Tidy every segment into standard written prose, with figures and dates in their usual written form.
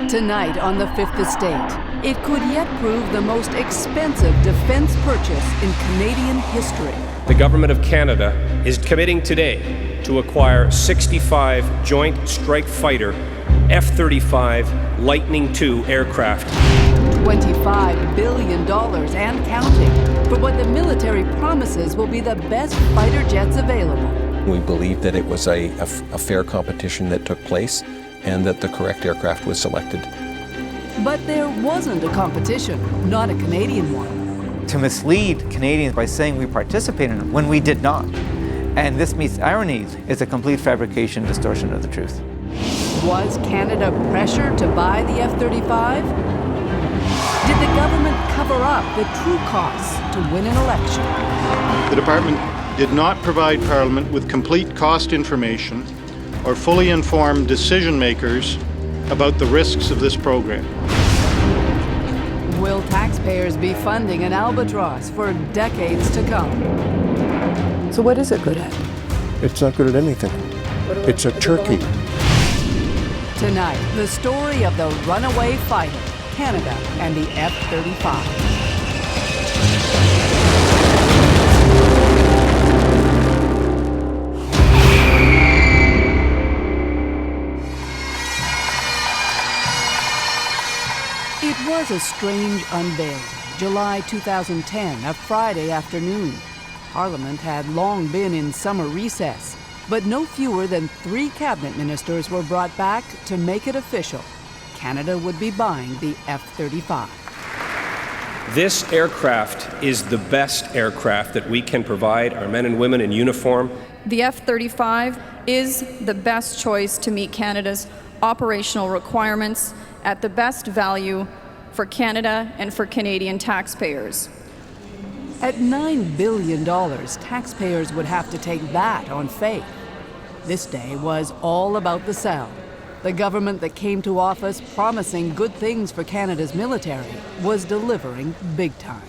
Tonight on the Fifth Estate, it could yet prove the most expensive defense purchase in Canadian history. The Government of Canada is committing today to acquire 65 Joint Strike Fighter F-35 Lightning II aircraft. $25 billion and counting for what the military promises will be the best fighter jets available. We believe that it was a fair competition that took place and that the correct aircraft was selected. But there wasn't a competition, not a Canadian one. To mislead Canadians by saying we participated in it when we did not. And this meets irony is a complete fabrication, distortion of the truth. Was Canada pressured to buy the F-35? Did the government cover up the true costs to win an election? The department did not provide Parliament with complete cost information or fully informed decision makers about the risks of this program. Will taxpayers be funding an albatross for decades to come? So what is it good at? It's not good at anything. It's a turkey. Tonight, the story of the Runaway Fighter, Canada, and the F-35. It was a strange unveiling. July 2010, a Friday afternoon. Parliament had long been in summer recess, but no fewer than 3 cabinet ministers were brought back to make it official. Canada would be buying the F-35. This aircraft is the best aircraft that we can provide our men and women in uniform. The F-35 is the best choice to meet Canada's operational requirements at the best value for Canada and for Canadian taxpayers. At $9 billion, taxpayers would have to take that on faith. This day was all about the sell. The government that came to office promising good things for Canada's military was delivering big time.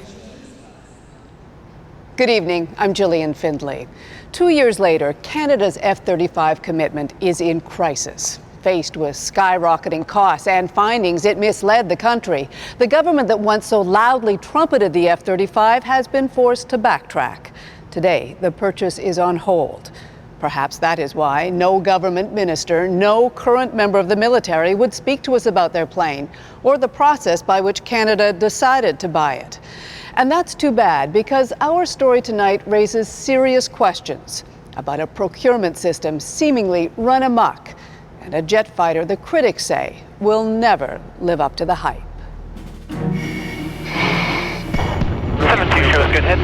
Good evening, I'm Gillian Findlay. 2 years later, Canada's F-35 commitment is in crisis. Faced with skyrocketing costs and findings, it misled the country. The government that once so loudly trumpeted the F-35 has been forced to backtrack. Today, the purchase is on hold. Perhaps that is why no government minister, no current member of the military would speak to us about their plane or the process by which Canada decided to buy it. And that's too bad, because our story tonight raises serious questions about a procurement system seemingly run amok and a jet fighter the critics say will never live up to the hype. 7-2 shows good head.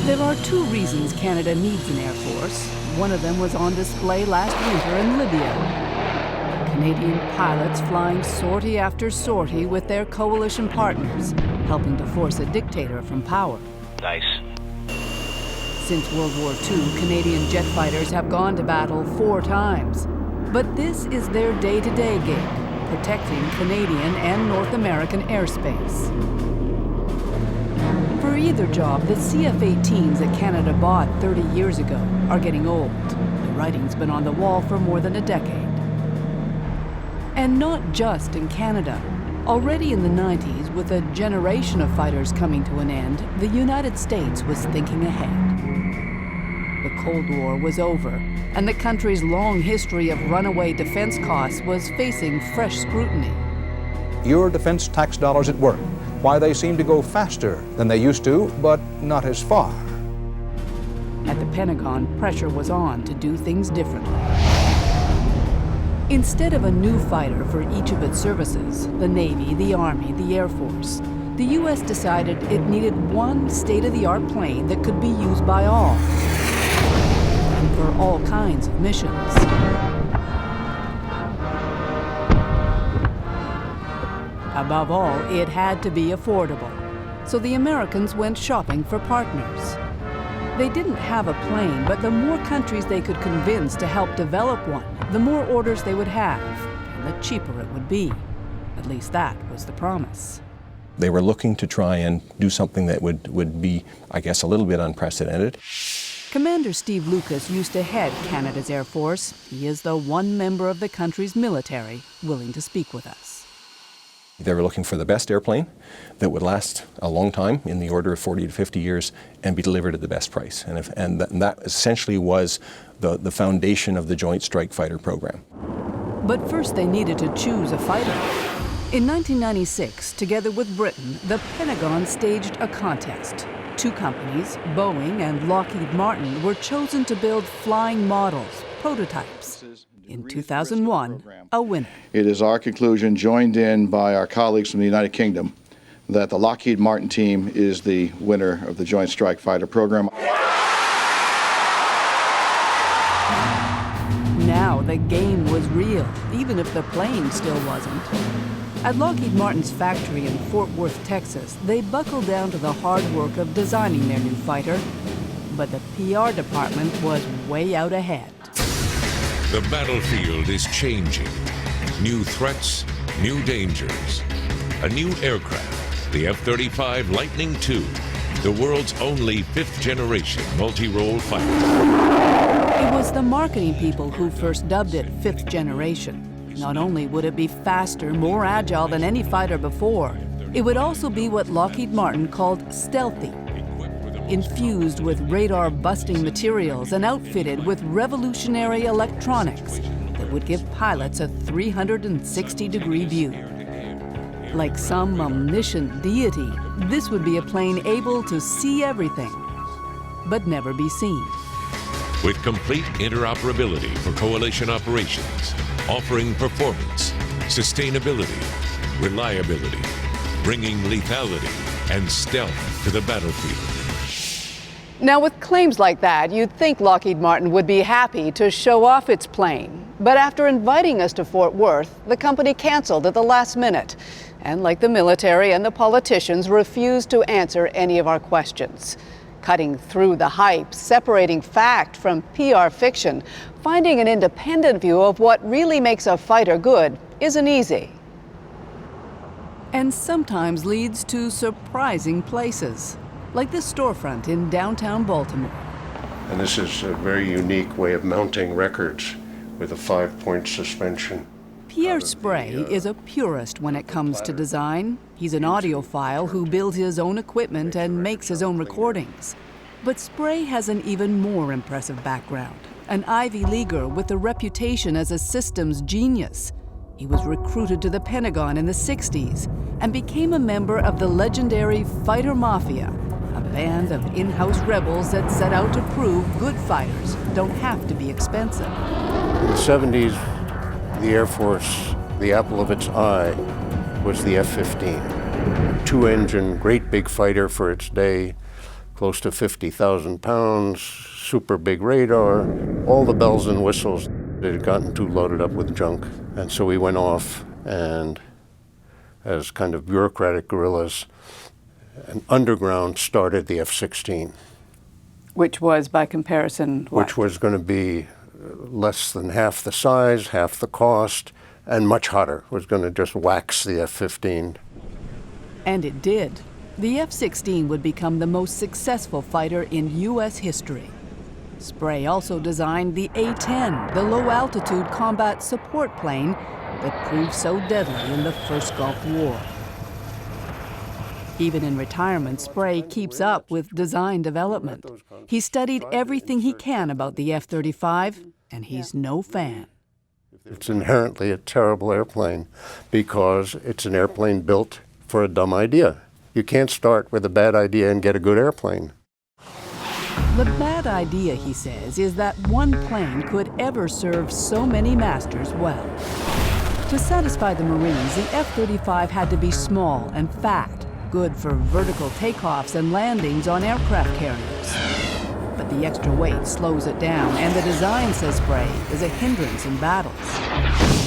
There are 2 reasons Canada needs an Air Force. One of them was on display last winter in Libya. Canadian pilots flying sortie after sortie with their coalition partners, helping to force a dictator from power. Nice. Since World War II, Canadian jet fighters have gone to battle 4 times. But this is their day-to-day gig, protecting Canadian and North American airspace. For either job, the CF-18s that Canada bought 30 years ago are getting old. The writing's been on the wall for more than a decade. And not just in Canada. Already in the 90s, with a generation of fighters coming to an end, the United States was thinking ahead. The Cold War was over, and the country's long history of runaway defense costs was facing fresh scrutiny. Your defense tax dollars at work. Why they seem to go faster than they used to, but not as far. At the Pentagon, pressure was on to do things differently. Instead of a new fighter for each of its services, the Navy, the Army, the Air Force, the U.S. decided it needed one state-of-the-art plane that could be used by all, and for all kinds of missions. Above all, it had to be affordable, so the Americans went shopping for partners. They didn't have a plane, but the more countries they could convince to help develop one, the more orders they would have, and the cheaper it would be. At least that was the promise. They were looking to try and do something that would be, I guess, a little bit unprecedented. Commander Steve Lucas used to head Canada's Air Force. He is the one member of the country's military willing to speak with us. They were looking for the best airplane that would last a long time, in the order of 40 to 50 years, and be delivered at the best price. And that essentially was the foundation of the Joint Strike Fighter program. But first they needed to choose a fighter. In 1996, together with Britain, the Pentagon staged a contest. Two companies, Boeing and Lockheed Martin, were chosen to build flying models, prototypes. In 2001, a winner. It is our conclusion, joined in by our colleagues from the United Kingdom, that the Lockheed Martin team is the winner of the Joint Strike Fighter program. Now the game was real, even if the plane still wasn't. At Lockheed Martin's factory in Fort Worth, Texas, they buckled down to the hard work of designing their new fighter. But the PR department was way out ahead. The battlefield is changing. New threats, new dangers. A new aircraft, the F-35 Lightning II, the world's only fifth-generation multi-role fighter. It was the marketing people who first dubbed it fifth generation. Not only would it be faster, more agile than any fighter before, it would also be what Lockheed Martin called stealthy. Infused with radar-busting materials and outfitted with revolutionary electronics that would give pilots a 360-degree view. Like some omniscient deity, this would be a plane able to see everything, but never be seen. With complete interoperability for coalition operations, offering performance, sustainability, reliability, bringing lethality and stealth to the battlefield. Now, with claims like that, you'd think Lockheed Martin would be happy to show off its plane. But after inviting us to Fort Worth, the company canceled at the last minute. And like the military and the politicians, refused to answer any of our questions. Cutting through the hype, separating fact from PR fiction, finding an independent view of what really makes a fighter good isn't easy. And sometimes leads to surprising places, like this storefront in downtown Baltimore. And this is a very unique way of mounting records with a 5-point suspension. Pierre Spray is a purist when it comes to design. He's an audiophile who builds his own equipment and makes his own recordings. But Spray has an even more impressive background. An Ivy Leaguer with a reputation as a systems genius. He was recruited to the Pentagon in the 60s and became a member of the legendary Fighter Mafia, a band of in-house rebels that set out to prove good fighters don't have to be expensive. In the 70s, the Air Force, the apple of its eye, was the F-15. Two-engine, great big fighter for its day, close to 50,000 pounds, super big radar, all the bells and whistles. It had gotten too loaded up with junk. And so we went off and, as kind of bureaucratic guerrillas, and underground started the F-16. Which was, by comparison, what? Which was going to be less than half the size, half the cost, and much hotter. It was going to just wax the F-15. And it did. The F-16 would become the most successful fighter in U.S. history. Spray also designed the A-10, the low-altitude combat support plane that proved so deadly in the First Gulf War. Even in retirement, Spray keeps up with design development. He studied everything he can about the F-35, and he's no fan. It's inherently a terrible airplane because it's an airplane built for a dumb idea. You can't start with a bad idea and get a good airplane. The bad idea, he says, is that one plane could ever serve so many masters well. To satisfy the Marines, the F-35 had to be small and fat, good for vertical takeoffs and landings on aircraft carriers. But the extra weight slows it down, and the design, says Spray, is a hindrance in battles.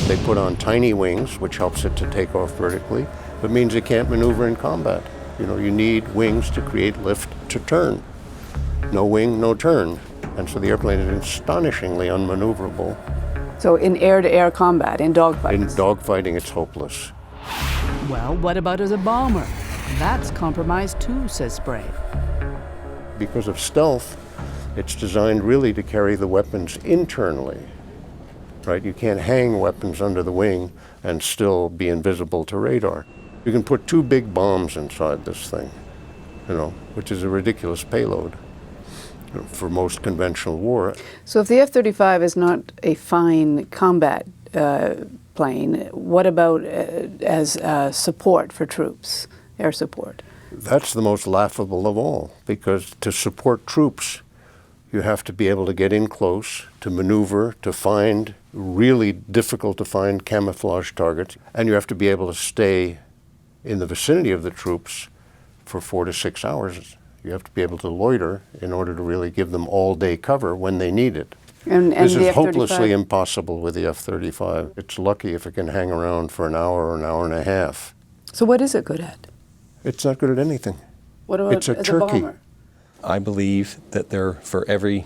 They put on tiny wings, which helps it to take off vertically, but means it can't maneuver in combat. You know, you need wings to create lift to turn. No wing, no turn. And so the airplane is astonishingly unmaneuverable. So in air-to-air combat, in dogfighting? In dogfighting, it's hopeless. Well, what about as a bomber? That's compromised too, says Spray. Because of stealth, It's designed really to carry the weapons internally, right? You can't hang weapons under the wing and still be invisible to radar. You can put 2 big bombs inside this thing, which is a ridiculous payload for most conventional war. So if the F-35 is not a fine combat plane, what about as support for troops, air support? That's the most laughable of all, because to support troops, you have to be able to get in close, to maneuver, to find really difficult to find camouflage targets, and you have to be able to stay in the vicinity of the troops for 4 to 6 hours. You have to be able to loiter in order to really give them all-day cover when they need it. And this the is F-35? hopelessly impossible with the F-35. It's lucky if it can hang around for an hour or an hour and a half. So what is it good at? It's not good at anything. What about it's a as turkey. a bomber? I believe that for every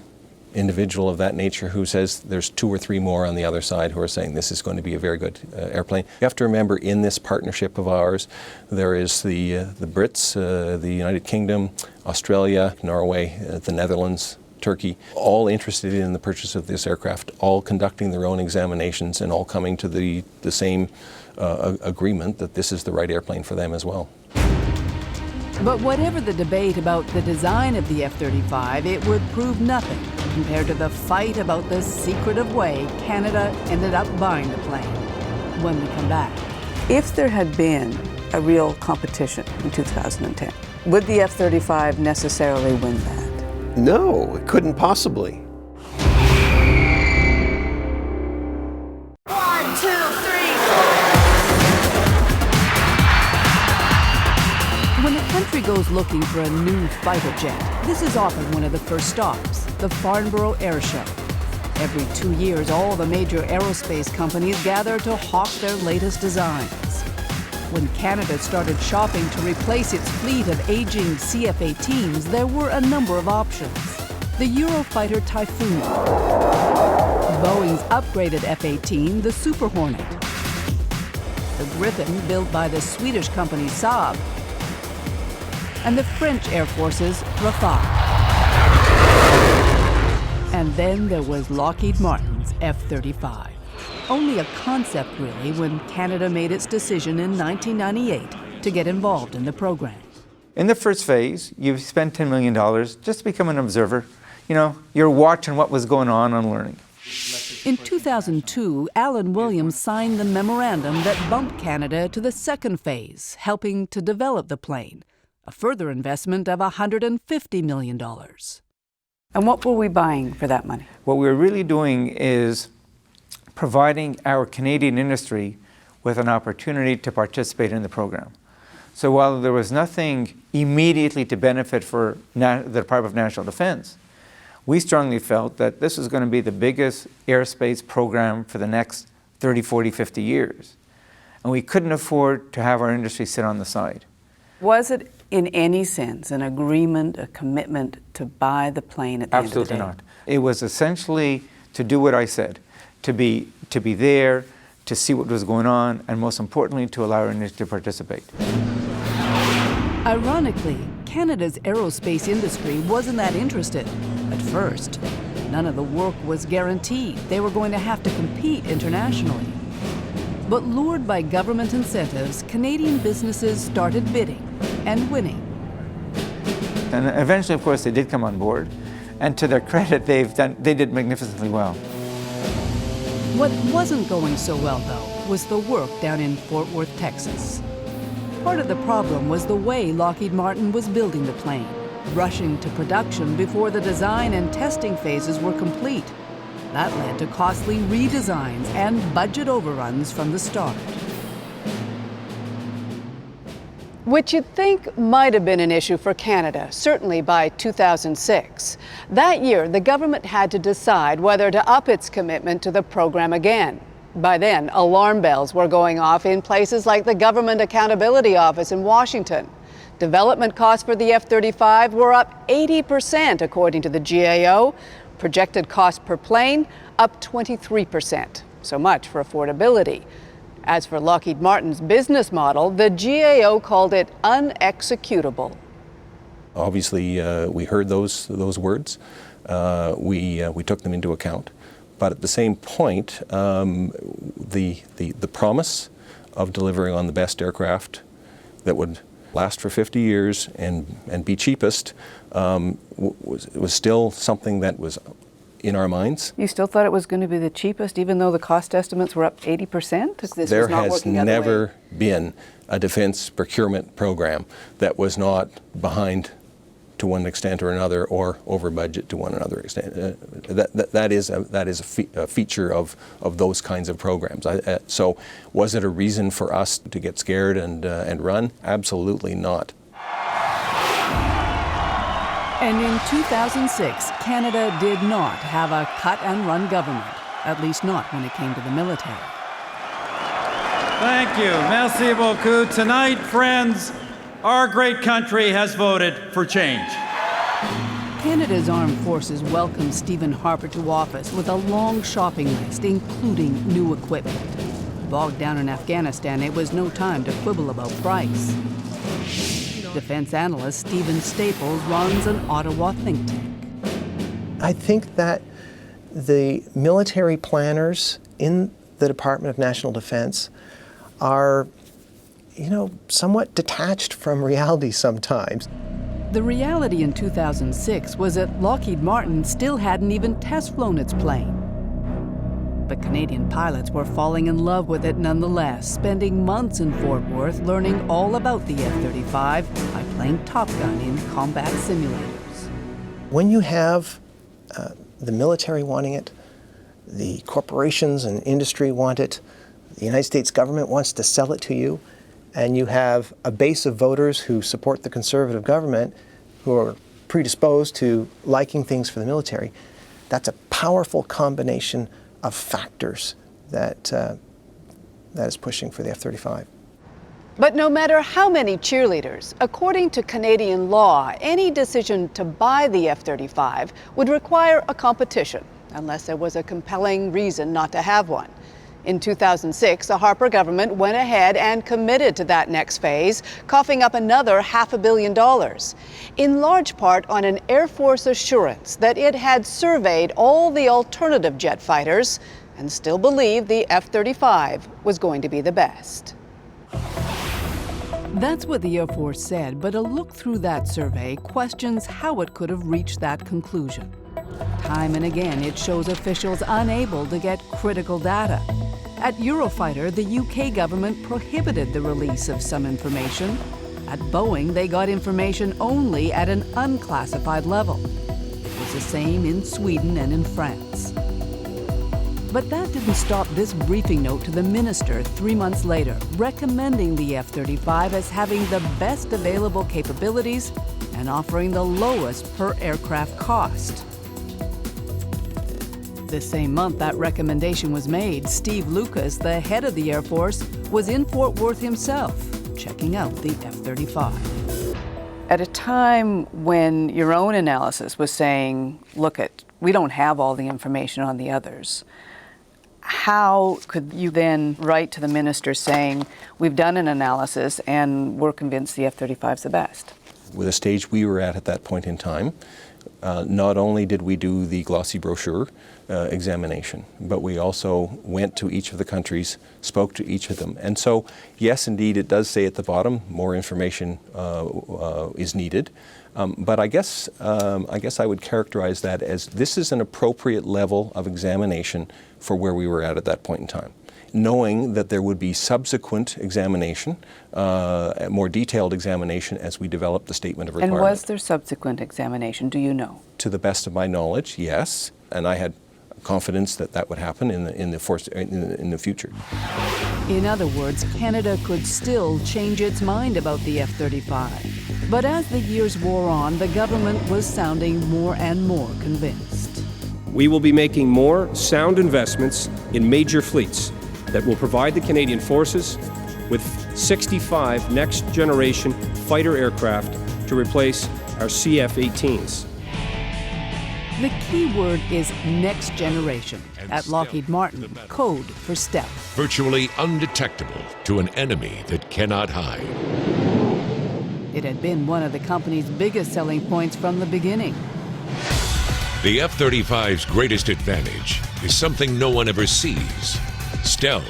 individual of that nature who says there's 2 or 3 more on the other side who are saying this is going to be a very good airplane. You have to remember, in this partnership of ours, there is the Brits, the United Kingdom, Australia, Norway, the Netherlands, Turkey, all interested in the purchase of this aircraft, all conducting their own examinations and all coming to the same agreement that this is the right airplane for them as well. But whatever the debate about the design of the F-35, it would prove nothing compared to the fight about the secretive way Canada ended up buying the plane. When we come back, if there had been a real competition in 2010, would the F-35 necessarily win that? No, it couldn't possibly. 1, 2, 3. When a country goes looking for a new fighter jet, this is often one of the first stops, the Farnborough Air Show. Every 2 years, all the major aerospace companies gather to hawk their latest designs. When Canada started shopping to replace its fleet of aging CF-18s, there were a number of options. The Eurofighter Typhoon, Boeing's upgraded F-18, the Super Hornet, the Gripen built by the Swedish company Saab, and the French Air Force's Rafale. And then there was Lockheed Martin's F-35. Only a concept, really, when Canada made its decision in 1998 to get involved in the program. In the first phase, you spent $10 million just to become an observer. You're watching what was going on and learning. In 2002, Alan Williams signed the memorandum that bumped Canada to the second phase, helping to develop the plane. A further investment of $150 million. And what were we buying for that money? What we're really doing is providing our Canadian industry with an opportunity to participate in the program. So while there was nothing immediately to benefit for the Department of National Defense, we strongly felt that this was going to be the biggest airspace program for the next 30, 40, 50 years. And we couldn't afford to have our industry sit on the side. Was it in any sense an agreement, a commitment to buy the plane at the end of the day? Absolutely not. It was essentially to do what I said, to be there, to see what was going on, and most importantly, to allow our industry to participate. Ironically, Canada's aerospace industry wasn't that interested at first. None of the work was guaranteed. They were going to have to compete internationally. But lured by government incentives, Canadian businesses started bidding and winning. And eventually, of course, they did come on board. And to their credit, they did magnificently well. What wasn't going so well, though, was the work down in Fort Worth, Texas. Part of the problem was the way Lockheed Martin was building the plane, rushing to production before the design and testing phases were complete. That led to costly redesigns and budget overruns from the start. Which you'd think might have been an issue for Canada, certainly by 2006. That year, the government had to decide whether to up its commitment to the program again. By then, alarm bells were going off in places like the Government Accountability Office in Washington. Development costs for the F-35 were up 80%, according to the GAO. Projected cost per plane, up 23%. So much for affordability. As for Lockheed Martin's business model, the GAO called it unexecutable. Obviously, we heard those words. we took them into account. But at the same point, the promise of delivering on the best aircraft that would last for 50 years and be cheapest was still something that was in our minds. You still thought it was going to be the cheapest, even though the cost estimates were up 80%? There has never been a defense procurement program that was not behind to one extent or another, or over budget to one another extent. That is a feature of those kinds of programs. So, was it a reason for us to get scared and run? Absolutely not. And in 2006, Canada did not have a cut-and-run government, at least not when it came to the military. Thank you. Merci beaucoup. Tonight, friends, our great country has voted for change. Canada's armed forces welcomed Stephen Harper to office with a long shopping list, including new equipment. Bogged down in Afghanistan, it was no time to quibble about price. Defense analyst Stephen Staples runs an Ottawa think tank. I think that the military planners in the Department of National Defense are, somewhat detached from reality sometimes. The reality in 2006 was that Lockheed Martin still hadn't even test flown its plane. But Canadian pilots were falling in love with it nonetheless, spending months in Fort Worth learning all about the F-35 by playing Top Gun in combat simulators. When you have the military wanting it, the corporations and industry want it, the United States government wants to sell it to you, and you have a base of voters who support the conservative government who are predisposed to liking things for the military, that's a powerful combination of factors that is pushing for the F-35. But no matter how many cheerleaders, according to Canadian law, any decision to buy the F-35 would require a competition, unless there was a compelling reason not to have one. In 2006, the Harper government went ahead and committed to that next phase, coughing up another $500 million, in large part on an Air Force assurance that it had surveyed all the alternative jet fighters and still believed the F-35 was going to be the best. That's what the Air Force said, but a look through that survey questions how it could have reached that conclusion. Time and again, it shows officials unable to get critical data. At Eurofighter, the UK government prohibited the release of some information. At Boeing, they got information only at an unclassified level. It was the same in Sweden and in France. But that didn't stop this briefing note to the minister 3 months later, recommending the F-35 as having the best available capabilities and offering the lowest per aircraft cost. The same month that recommendation was made, Steve Lucas, the head of the Air Force, was in Fort Worth himself, checking out the F-35. At a time when your own analysis was saying, look, we don't have all the information on the others, how could you then write to the minister saying, we've done an analysis and we're convinced the F-35 is the best? With the stage we were at that point in time, not only did we do the glossy brochure examination, but we also went to each of the countries, spoke to each of them. And so, yes, indeed, it does say at the bottom, more information is needed. But I guess I would characterize that as this is an appropriate level of examination for where we were at that point in time, knowing that there would be subsequent examination, a more detailed examination as we develop the statement of requirement. And was there subsequent examination, do you know? To the best of my knowledge, yes, and I had confidence that that would happen in the future. In other words, Canada could still change its mind about the F-35. But as the years wore on, the government was sounding more and more convinced. We will be making more sound investments in major fleets that will provide the Canadian Forces with 65 next-generation fighter aircraft to replace our CF-18s. The key word is next generation. At Lockheed Martin, code for stealth. Virtually undetectable to an enemy that cannot hide. It had been one of the company's biggest selling points from the beginning. The F-35's greatest advantage is something no one ever sees: stealth.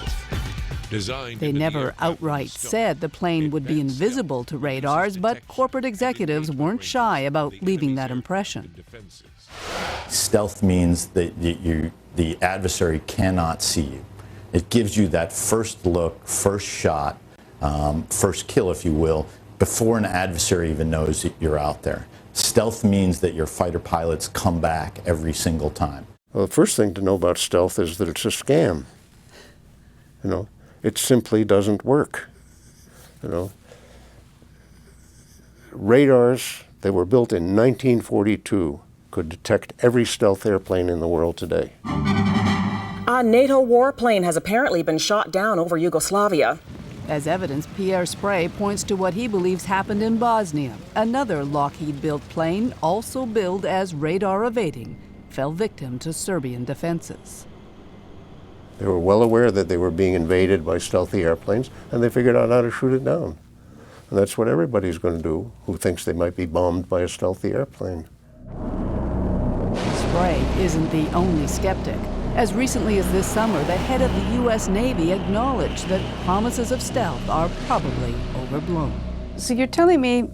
They never outright said the plane would be invisible to radars, but corporate executives weren't shy about leaving that impression. Stealth means that the adversary cannot see you. It gives you that first look, first shot, first kill, if you will, before an adversary even knows that you're out there. Stealth means that your fighter pilots come back every single time. Well, the first thing to know about stealth is that it's a scam. You know, it simply doesn't work. You know, radars that were built in 1942 could detect every stealth airplane in the world today. A NATO warplane has apparently been shot down over Yugoslavia. As evidence, Pierre Spray points to what he believes happened in Bosnia. Another Lockheed-built plane, also billed as radar evading, fell victim to Serbian defenses. They were well aware that they were being invaded by stealthy airplanes, and they figured out how to shoot it down. And that's what everybody's going to do who thinks they might be bombed by a stealthy airplane. Spray isn't the only skeptic. As recently as this summer, the head of the U.S. Navy acknowledged that promises of stealth are probably overblown. So you're telling me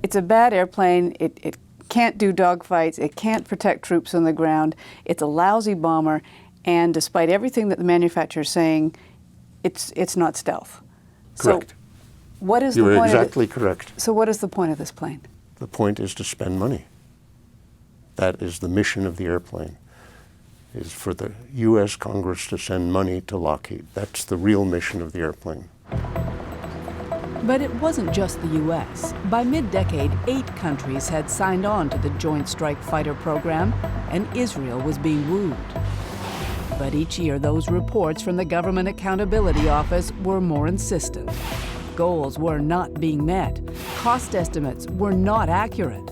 it's a bad airplane, it can't do dogfights, it can't protect troops on the ground, it's a lousy bomber, and despite everything that the manufacturer's saying, it's not stealth. Correct. So what is you the were point exactly correct. So what is the point of this plane? The point is to spend money. That is the mission of the airplane, is for the U.S. Congress to send money to Lockheed. That's the real mission of the airplane. But it wasn't just the U.S. By mid-decade, 8 countries had signed on to the Joint Strike Fighter program, and Israel was being wooed. But each year, those reports from the Government Accountability Office were more insistent. Goals were not being met. Cost estimates were not accurate.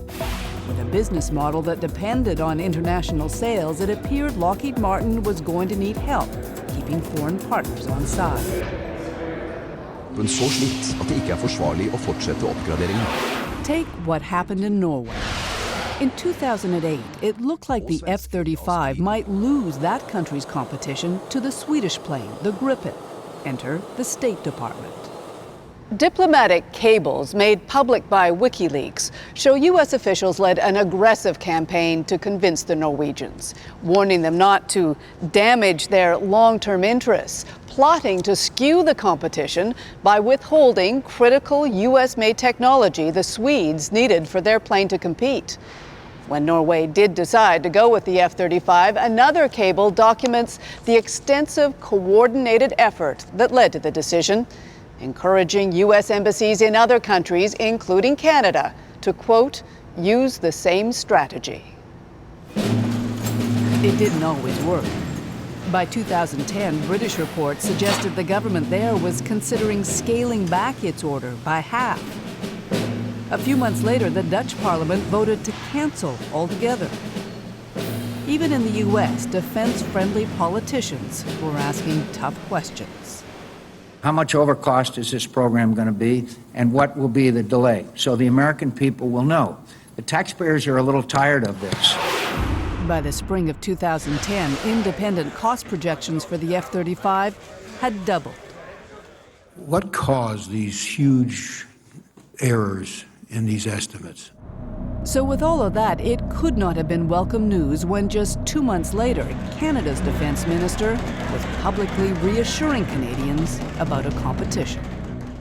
With a business model that depended on international sales, it appeared Lockheed Martin was going to need help keeping foreign partners on side. Men så slitt at det ikke forsvarlig å fortsette oppgraderingen. Take what happened in Norway. In 2008, it looked like the F-35 might lose that country's competition to the Swedish plane, the Gripen. Enter the State Department. Diplomatic cables made public by WikiLeaks show U.S. officials led an aggressive campaign to convince the Norwegians, warning them not to damage their long-term interests, plotting to skew the competition by withholding critical U.S.-made technology the Swedes needed for their plane to compete. When Norway did decide to go with the F-35, another cable documents the extensive coordinated effort that led to the decision, encouraging U.S. embassies in other countries, including Canada, to, quote, use the same strategy. It didn't always work. By 2010, British reports suggested the government there was considering scaling back its order by half. A few months later, the Dutch parliament voted to cancel altogether. Even in the U.S., defense-friendly politicians were asking tough questions. How much overcost is this program going to be, and what will be the delay? So the American people will know. The taxpayers are a little tired of this. By the spring of 2010, independent cost projections for the F-35 had doubled. What caused these huge errors in these estimates? So with all of that, it could not have been welcome news when just 2 months later, Canada's defense minister was publicly reassuring Canadians about a competition.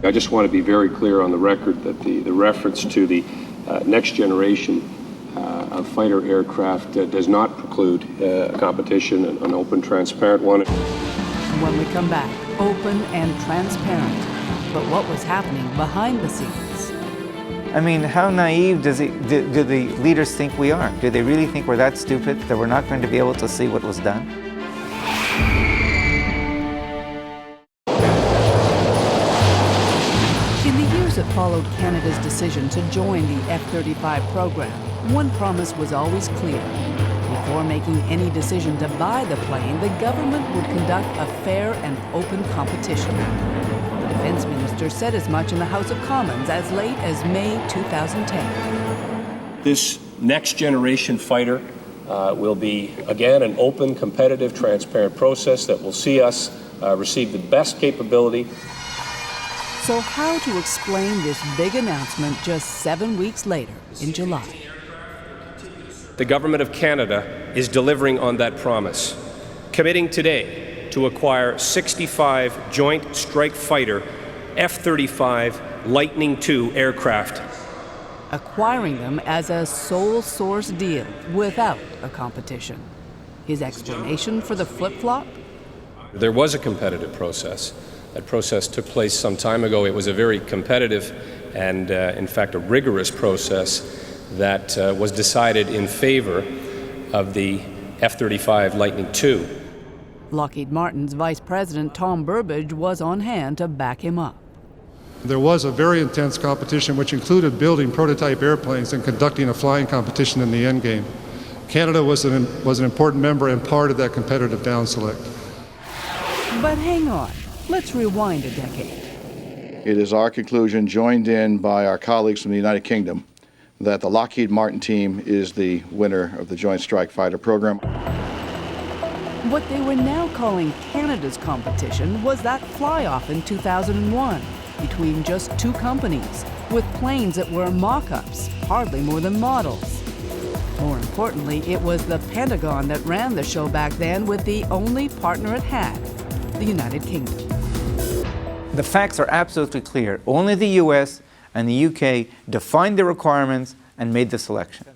I just want to be very clear on the record that the reference to the next generation of fighter aircraft does not preclude a competition, an open, transparent one. When we come back, open and transparent. But what was happening behind the scenes? I mean, how naive do the leaders think we are? Do they really think we're that stupid that we're not going to be able to see what was done? In the years that followed Canada's decision to join the F-35 program, one promise was always clear. Before making any decision to buy the plane, the government would conduct a fair and open competition. The defense minister said as much in the House of Commons as late as May 2010. This next generation fighter will be, again, an open, competitive, transparent process that will see us receive the best capability. So how to explain this big announcement just 7 weeks later in July? The Government of Canada is delivering on that promise, committing today to acquire 65 Joint Strike Fighter F-35 Lightning II aircraft. Acquiring them as a sole source deal without a competition. His explanation for the flip-flop? There was a competitive process. That process took place some time ago. It was a very competitive and, in fact, a rigorous process that was decided in favor of the F-35 Lightning II. Lockheed Martin's Vice President Tom Burbidge was on hand to back him up. There was a very intense competition which included building prototype airplanes and conducting a flying competition in the endgame. Canada was an important member and part of that competitive down select. But hang on, let's rewind a decade. It is our conclusion, joined in by our colleagues from the United Kingdom, that the Lockheed Martin team is the winner of the Joint Strike Fighter program. What they were now calling Canada's competition was that fly-off in 2001 between just two companies with planes that were mock-ups, hardly more than models. More importantly, it was the Pentagon that ran the show back then with the only partner it had, the United Kingdom. The facts are absolutely clear. Only the US and the UK defined the requirements and made the selection.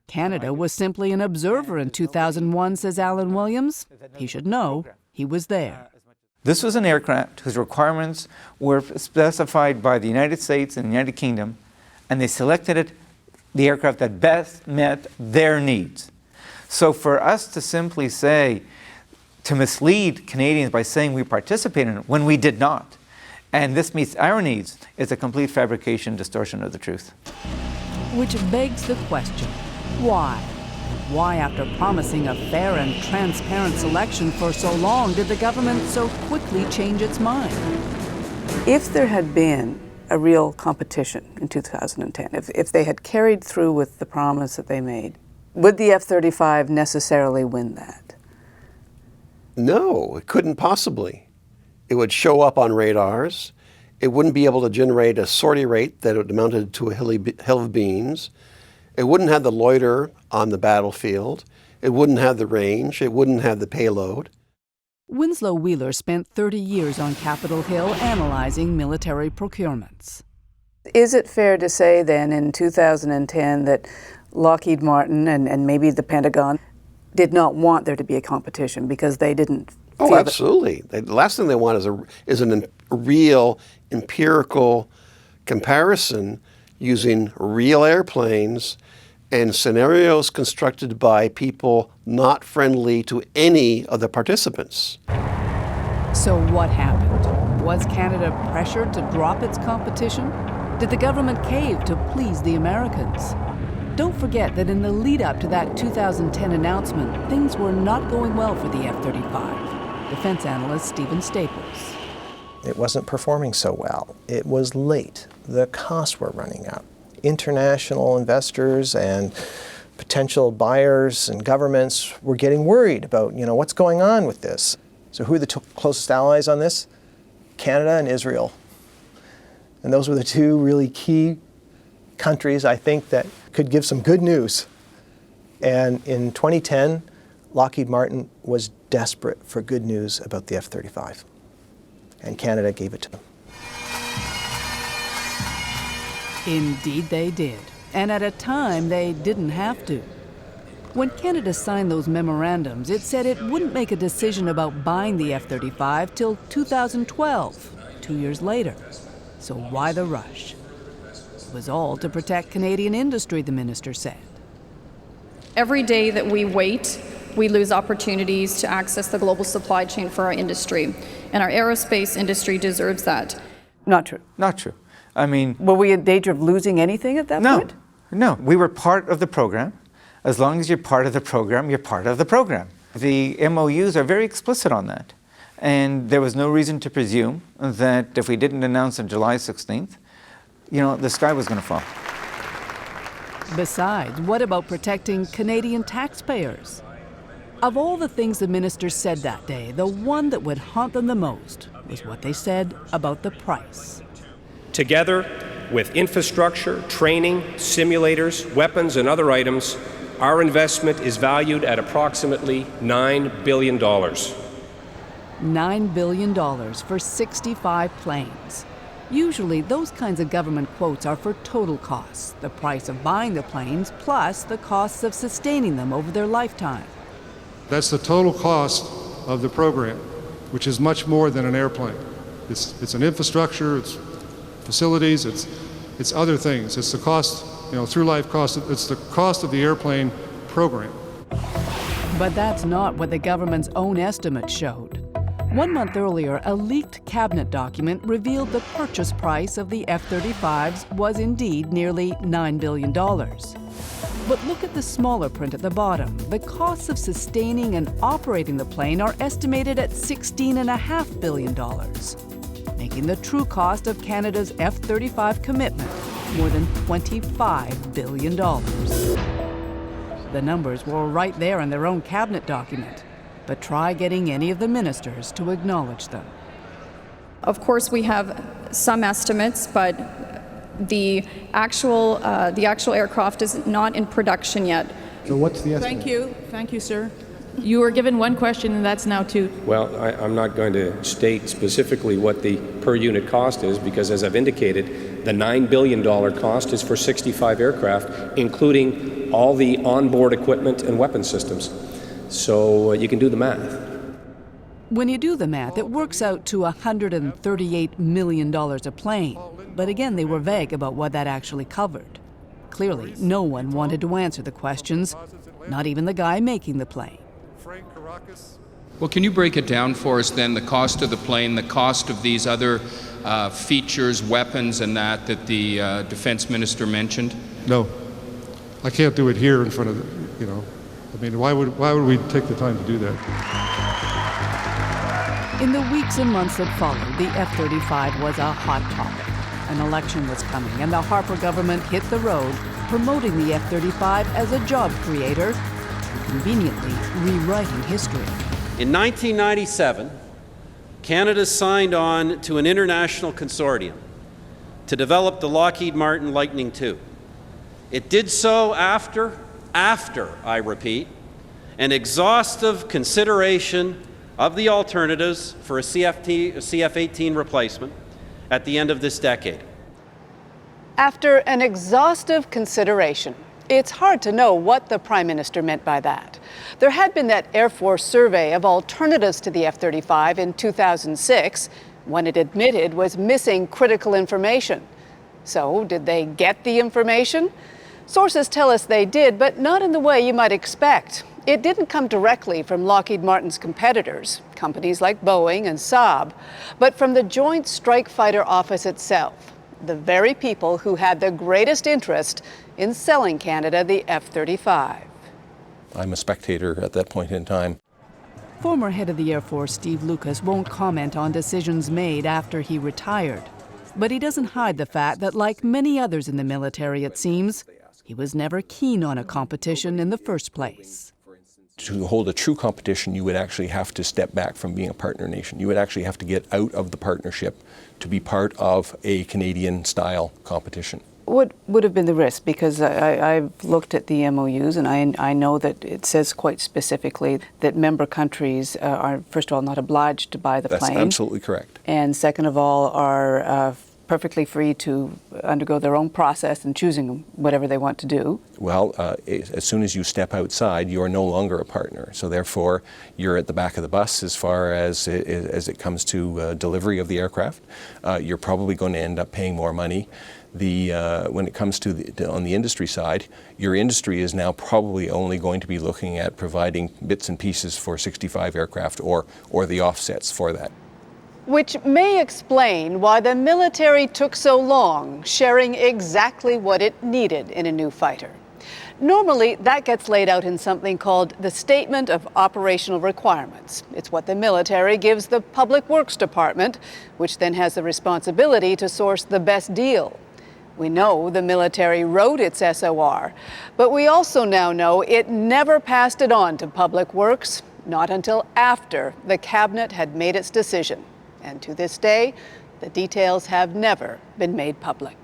Canada was simply an observer in 2001, says Alan Williams. He should know he was there. This was an aircraft whose requirements were specified by the United States and the United Kingdom, and they selected the aircraft that best met their needs. So for us to simply say, to mislead Canadians by saying we participated in it when we did not, and this meets our needs, is a complete fabrication, distortion of the truth. Which begs the question, why? Why, after promising a fair and transparent selection for so long, did the government so quickly change its mind? If there had been a real competition in 2010, if they had carried through with the promise that they made, would the F-35 necessarily win that? No, it couldn't possibly. It would show up on radars. It wouldn't be able to generate a sortie rate that would amounted to a hill of beans. It wouldn't have the loiter on the battlefield. It wouldn't have the range. It wouldn't have the payload. Winslow Wheeler spent 30 years on Capitol Hill analyzing military procurements. Is it fair to say then in 2010 that Lockheed Martin and maybe the Pentagon did not want there to be a competition because they didn't feel Oh, absolutely. The last thing they want is a real empirical comparison using real airplanes and scenarios constructed by people not friendly to any of the participants. So what happened? Was Canada pressured to drop its competition? Did the government cave to please the Americans? Don't forget that in the lead-up to that 2010 announcement, things were not going well for the F-35. Defense analyst Stephen Staples. It wasn't performing so well. It was late. The costs were running out. International investors and potential buyers and governments were getting worried about, what's going on with this. So who are the closest allies on this? Canada and Israel. And those were the two really key countries, I think, that could give some good news. And in 2010, Lockheed Martin was desperate for good news about the F-35. And Canada gave it to them. Indeed they did. And at a time they didn't have to. When Canada signed those memorandums, it said it wouldn't make a decision about buying the F-35 till 2012, 2 years later. So why the rush? It was all to protect Canadian industry, the minister said. Every day that we wait, we lose opportunities to access the global supply chain for our industry. And our aerospace industry deserves that. Not true. Not true. I mean... Were we in danger of losing anything at that point? No. We were part of the program. As long as you're part of the program, you're part of the program. The MOUs are very explicit on that. And there was no reason to presume that if we didn't announce on July 16th, the sky was going to fall. Besides, what about protecting Canadian taxpayers? Of all the things the ministers said that day, the one that would haunt them the most was what they said about the price. Together with infrastructure, training, simulators, weapons, and other items, our investment is valued at approximately $9 billion. $9 billion for 65 planes. Usually, those kinds of government quotes are for total costs, the price of buying the planes plus the costs of sustaining them over their lifetime. That's the total cost of the program, which is much more than an airplane. It's an infrastructure, it's facilities, it's other things. It's the cost, through life cost, it's the cost of the airplane program. But that's not what the government's own estimates showed. 1 month earlier, a leaked cabinet document revealed the purchase price of the F-35s was indeed nearly $9 billion. But look at the smaller print at the bottom. The costs of sustaining and operating the plane are estimated at $16.5 billion, making the true cost of Canada's F-35 commitment more than $25 billion. The numbers were right there in their own cabinet document, but try getting any of the ministers to acknowledge them. Of course, we have some estimates, but the actual aircraft is not in production yet. So what's the estimate? Thank you, sir. You were given one question, and that's now two. Well, I'm not going to state specifically what the per unit cost is, because as I've indicated, the $9 billion cost is for 65 aircraft, including all the onboard equipment and weapon systems. So you can do the math. When you do the math, it works out to $138 million a plane. But again, they were vague about what that actually covered. Clearly, no one wanted to answer the questions, not even the guy making the plane. Well, can you break it down for us then, the cost of the plane, the cost of these other features, weapons, and that the defense minister mentioned? No, I can't do it here in front of why would we take the time to do that? In the weeks and months that followed, the F-35 was a hot topic. An election was coming, and the Harper government hit the road, promoting the F-35 as a job creator, and conveniently rewriting history. In 1997, Canada signed on to an international consortium to develop the Lockheed Martin Lightning II. It did so after, I repeat, an exhaustive consideration of the alternatives for a CF-18 replacement at the end of this decade. After an exhaustive consideration, it's hard to know what the Prime Minister meant by that. There had been that Air Force survey of alternatives to the F-35 in 2006, when it admitted was missing critical information. So, did they get the information? Sources tell us they did, but not in the way you might expect. It didn't come directly from Lockheed Martin's competitors, companies like Boeing and Saab, but from the Joint Strike Fighter Office itself, the very people who had the greatest interest in selling Canada the F-35. I'm a spectator at that point in time. Former head of the Air Force Steve Lucas won't comment on decisions made after he retired. But he doesn't hide the fact that, like many others in the military, it seems, he was never keen on a competition in the first place. To hold a true competition, you would actually have to step back from being a partner nation. You would actually have to get out of the partnership to be part of a Canadian-style competition. What would have been the risk? Because I've looked at the MOUs, and I know that it says quite specifically that member countries are, first of all, not obliged to buy the plane. That's absolutely correct. And second of all, are perfectly free to undergo their own process in choosing whatever they want to do. Well, as soon as you step outside, you are no longer a partner. So therefore, you're at the back of the bus as far as it comes to delivery of the aircraft. You're probably going to end up paying more money. When it comes to on the industry side, your industry is now probably only going to be looking at providing bits and pieces for 65 aircraft or the offsets for that. Which may explain why the military took so long sharing exactly what it needed in a new fighter. Normally, that gets laid out in something called the Statement of Operational Requirements. It's what the military gives the Public Works Department, which then has the responsibility to source the best deal. We know the military wrote its SOR, but we also now know it never passed it on to Public Works, not until after the cabinet had made its decision. And to this day, the details have never been made public.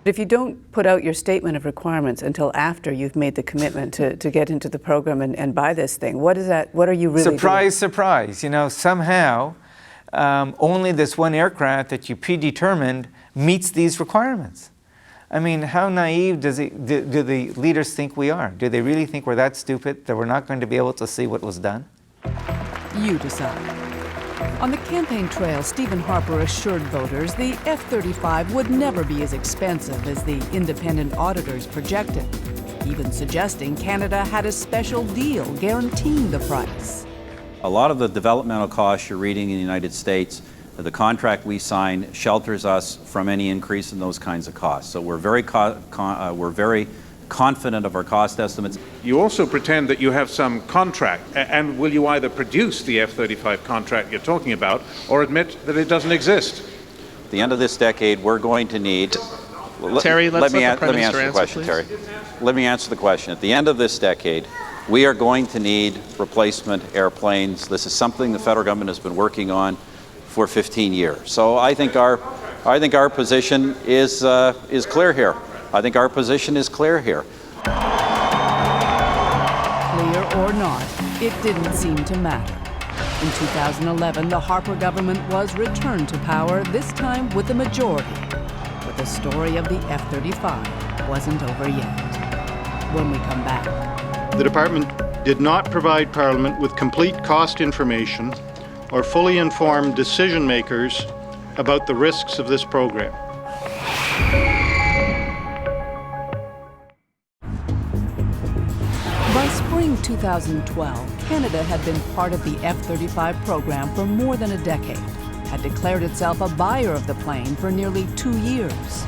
If you don't put out your statement of requirements until after you've made the commitment to get into the program and buy this thing, what is that? What are you really doing? Surprise. You know, somehow only this one aircraft that you predetermined meets these requirements. I mean, how naive do the leaders think we are? Do they really think we're that stupid that we're not going to be able to see what was done? You decide. On the campaign trail, Stephen Harper assured voters the F-35 would never be as expensive as the independent auditors projected, even suggesting Canada had a special deal guaranteeing the price. A lot of the developmental costs you're reading in the United States, the contract we signed shelters us from any increase in those kinds of costs. So we're very confident of our cost estimates. You also pretend that you have some contract, and will you either produce the F-35 contract you're talking about or admit that it doesn't exist? At the end of this decade, we're going to need... Terry, let me answer the question, Terry. Let me answer the question. At the end of this decade, we are going to need replacement airplanes. This is something the federal government has been working on for 15 years. So I think our position is clear here. I think our position is clear here. Clear or not, it didn't seem to matter. In 2011, the Harper government was returned to power, this time with a majority. But the story of the F-35 wasn't over yet. When we come back. The department did not provide Parliament with complete cost information or fully informed decision makers about the risks of this program. By spring 2012, Canada had been part of the F-35 program for more than a decade, had declared itself a buyer of the plane for nearly 2 years.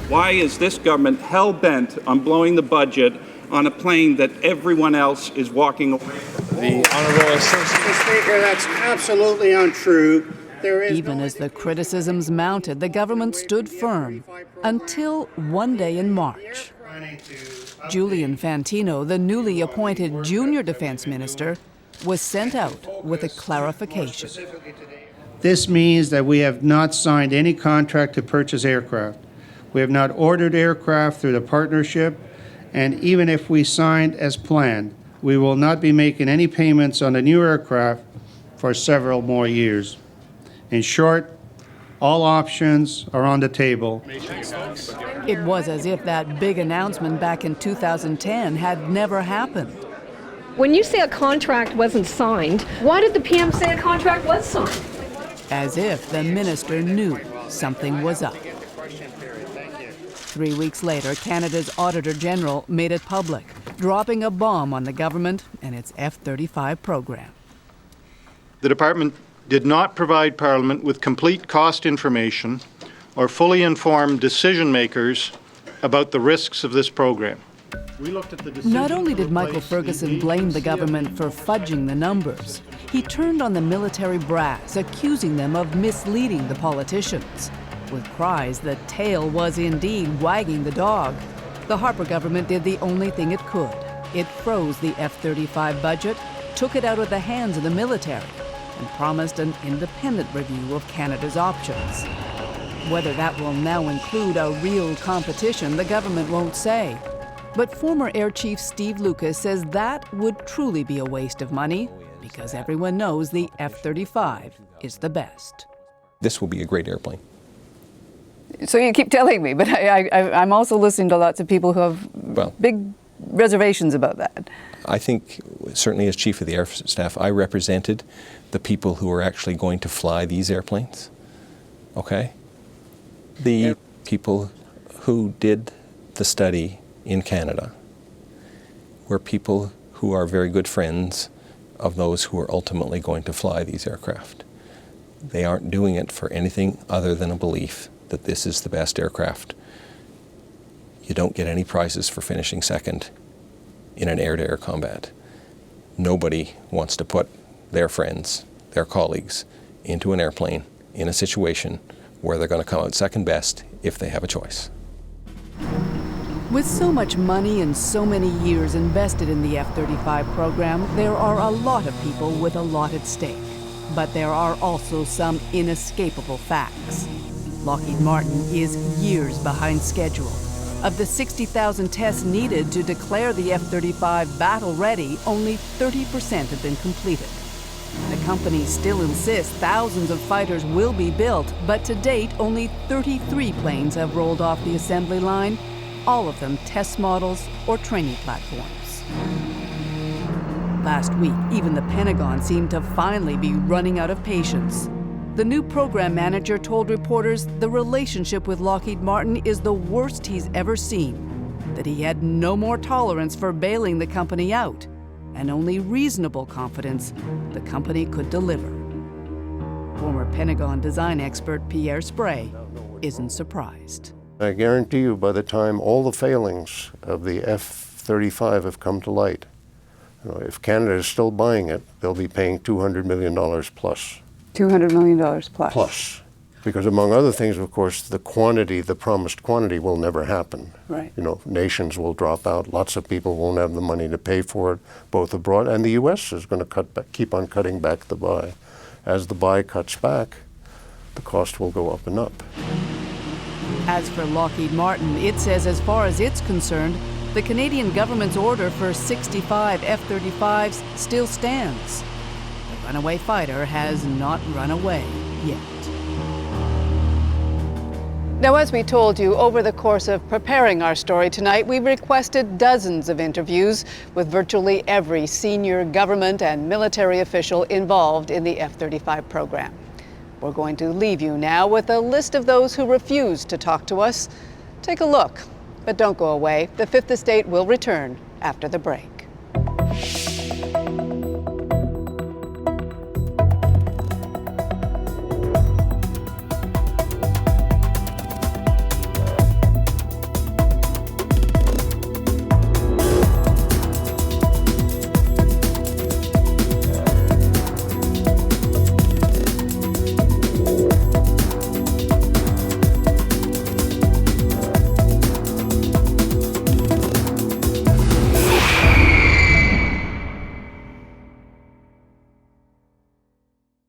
Why is this government hell-bent on blowing the budget on a plane that everyone else is walking away from? The Honourable Associate Speaker, that's absolutely untrue. Even as the criticisms mounted, the government stood firm until one day in March. Gillian Findlay, the newly appointed junior defense minister, was sent out with a clarification. This means that we have not signed any contract to purchase aircraft. We have not ordered aircraft through the partnership, and even if we signed as planned, we will not be making any payments on the new aircraft for several more years. In short, all options are on the table. It was as if that big announcement back in 2010 had never happened. When you say a contract wasn't signed, why did the PM say a contract was signed? As if the minister knew something was up. 3 weeks later, Canada's Auditor General made it public, dropping a bomb on the government and its F-35 program. The department did not provide Parliament with complete cost information or fully informed decision makers about the risks of this program. Not only did Michael Ferguson blame the government for fudging the numbers, he turned on the military brass, accusing them of misleading the politicians. With cries that tail was indeed wagging the dog, the Harper government did the only thing it could. It froze the F-35 budget, took it out of the hands of the military, and promised an independent review of Canada's options. Whether that will now include a real competition, the government won't say. But former Air Chief Steve Lucas says that would truly be a waste of money, because everyone knows the F-35 is the best. This will be a great airplane. So you keep telling me, but I'm also listening to lots of people who have big reservations about that. I think, certainly as Chief of the Air Staff, I represented the people who are actually going to fly these airplanes, okay? The people who did the study in Canada were people who are very good friends of those who are ultimately going to fly these aircraft. They aren't doing it for anything other than a belief that this is the best aircraft. You don't get any prizes for finishing second in an air-to-air combat. Nobody wants to put their friends, their colleagues, into an airplane in a situation where they're going to come out second best if they have a choice. With so much money and so many years invested in the F-35 program, there are a lot of people with a lot at stake. But there are also some inescapable facts. Lockheed Martin is years behind schedule. Of the 60,000 tests needed to declare the F-35 battle-ready, only 30% have been completed. The company still insists thousands of fighters will be built, but to date, only 33 planes have rolled off the assembly line, all of them test models or training platforms. Last week, even the Pentagon seemed to finally be running out of patience. The new program manager told reporters the relationship with Lockheed Martin is the worst he's ever seen, that he had no more tolerance for bailing the company out, and only reasonable confidence the company could deliver. Former Pentagon design expert Pierre Sprey isn't surprised. I guarantee you by the time all the failings of the F-35 have come to light, if Canada is still buying it, they'll be paying $200 million plus. $200 million plus. Plus. Because among other things, of course, the quantity, the promised quantity will never happen. Right. Nations will drop out. Lots of people won't have the money to pay for it, both abroad. And the U.S. is going to keep on cutting back the buy. As the buy cuts back, the cost will go up and up. As for Lockheed Martin, it says as far as it's concerned, the Canadian government's order for 65 F-35s still stands. The Runaway Fighter has not run away yet. Now, as we told you, over the course of preparing our story tonight, we requested dozens of interviews with virtually every senior government and military official involved in the F-35 program. We're going to leave you now with a list of those who refused to talk to us. Take a look, but don't go away. The Fifth Estate will return after the break.